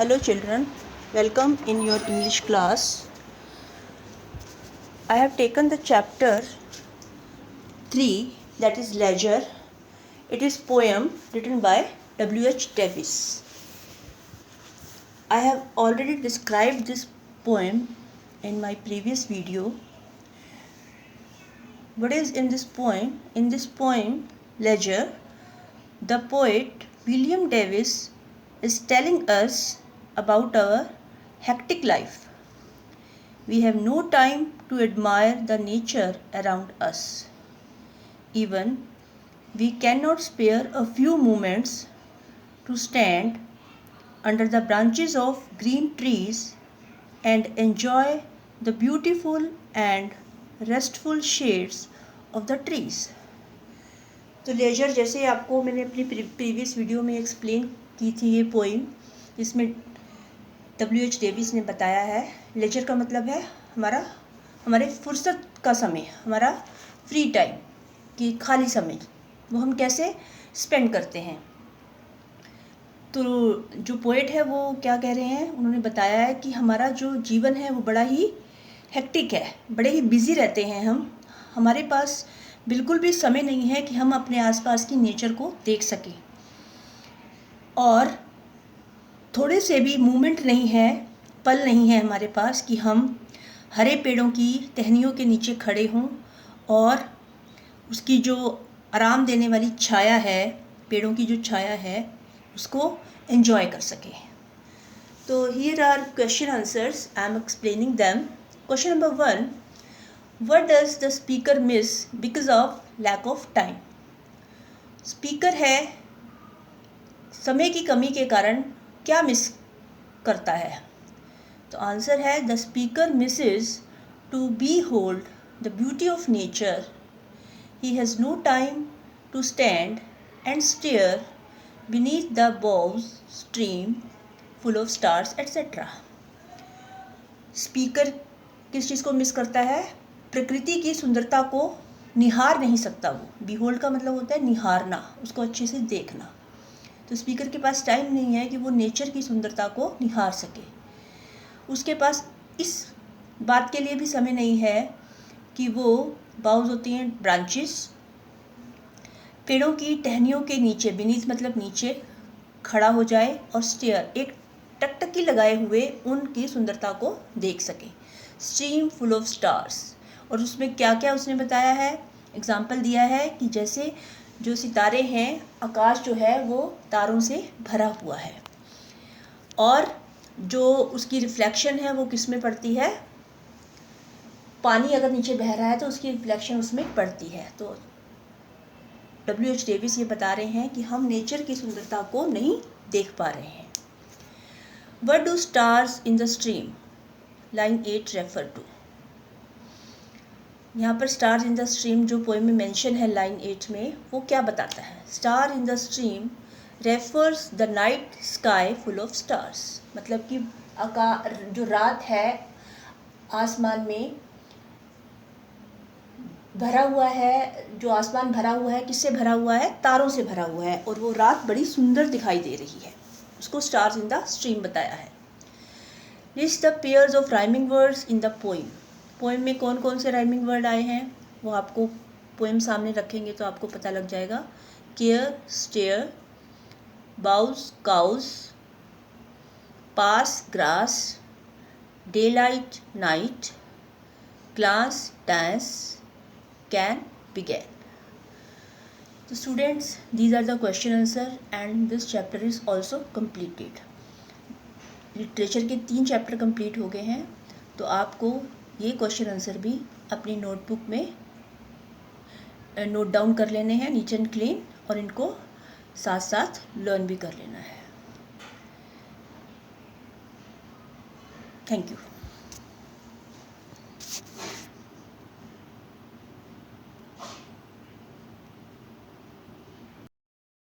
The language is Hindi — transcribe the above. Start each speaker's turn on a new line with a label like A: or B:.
A: Hello children, welcome in your English class. I have taken the chapter 3, that is Leisure. It is poem written by W.H. Davis. I have already described this poem in my previous video. What is in this poem? In this poem, Leisure, the poet William Davis is telling us about our hectic life. We have no time to admire the nature around us. Even we cannot spare a few moments to stand under the branches of green trees and enjoy the beautiful and restful shades of the trees. तो लेजर, जैसे आपको मैंने अपनी प्रीवियस वीडियो में एक्सप्लेन की थी ये पोइम, जिसमें W.H. डेविस ने बताया है, लेजर का मतलब है हमारे फुर्सत का समय, हमारा फ्री टाइम कि खाली समय वो हम कैसे स्पेंड करते हैं। तो जो पोएट है वो क्या कह रहे हैं, उन्होंने बताया है कि हमारा जो जीवन है वो बड़ा ही हेक्टिक है, बड़े ही बिजी रहते हैं हम, हमारे पास बिल्कुल भी समय नहीं है कि हम अपने आसपास की नेचर को देख सकें, और थोड़े से भी मूवमेंट नहीं है, पल नहीं है हमारे पास कि हम हरे पेड़ों की टहनियों के नीचे खड़े हों और उसकी जो आराम देने वाली छाया है, पेड़ों की जो छाया है, उसको एंजॉय कर सकें। तो here are question answers, I am explaining them. Question number 1, what does the speaker miss because of lack of time? Speaker है समय की कमी के कारण क्या मिस करता है? तो आंसर है the speaker misses to behold the beauty of nature. He has no time to stand and stare beneath the boughs stream full of stars etc. Speaker किस चीज़ को मिस करता है? प्रकृति की सुंदरता को निहार नहीं सकता वो। बीहोल्ड का मतलब होता है निहारना, उसको अच्छे से देखना। तो स्पीकर के पास टाइम नहीं है कि वो नेचर की सुंदरता को निहार सके। उसके पास इस बात के लिए भी समय नहीं है कि वो बाउज होती हैं ब्रांचेस, पेड़ों की टहनियों के नीचे, बीनीथ मतलब नीचे, खड़ा हो जाए और स्टेयर, एक टकटकी लगाए हुए उनकी सुंदरता को देख सके। स्ट्रीम फुल ऑफ स्टार्स, और उसमें क्या क्या उसने बताया है, एग्जाम्पल दिया है कि जैसे जो सितारे हैं, आकाश जो है वो तारों से भरा हुआ है, और जो उसकी रिफ्लेक्शन है वो किस में पड़ती है? पानी अगर नीचे बह रहा है तो उसकी रिफ्लेक्शन उसमें पड़ती है। तो W.H. डेविस ये बता रहे हैं कि हम नेचर की सुंदरता को नहीं देख पा रहे हैं। What do stars in the stream? Line 8 refer to. यहाँ पर स्टार्स इन द स्ट्रीम जो पोएम में मेंशन है लाइन 8 में, वो क्या बताता है? Star in the stream refers the night sky full of stars, मतलब कि जो रात है आसमान में भरा हुआ है, जो आसमान भरा हुआ है किससे भरा हुआ है? तारों से भरा हुआ है, और वो रात बड़ी सुंदर दिखाई दे रही है, उसको स्टार्स इन द स्ट्रीम बताया है। List the pairs of rhyming words in the poem. Poem में कौन कौन से राइमिंग वर्ड आए हैं वो आपको पोइम सामने रखेंगे तो आपको पता लग जाएगा। Care stare, bows cows, pass grass, delight night, class dance, can began. So students, these are the question answer and this chapter is also completed. Literature के 3 चैप्टर कंप्लीट हो गए हैं, तो आपको ये क्वेश्चन आंसर भी अपनी नोटबुक में नोट डाउन कर लेने हैं नीट एंड क्लीन, और इनको साथ साथ लर्न भी कर लेना है। Thank you.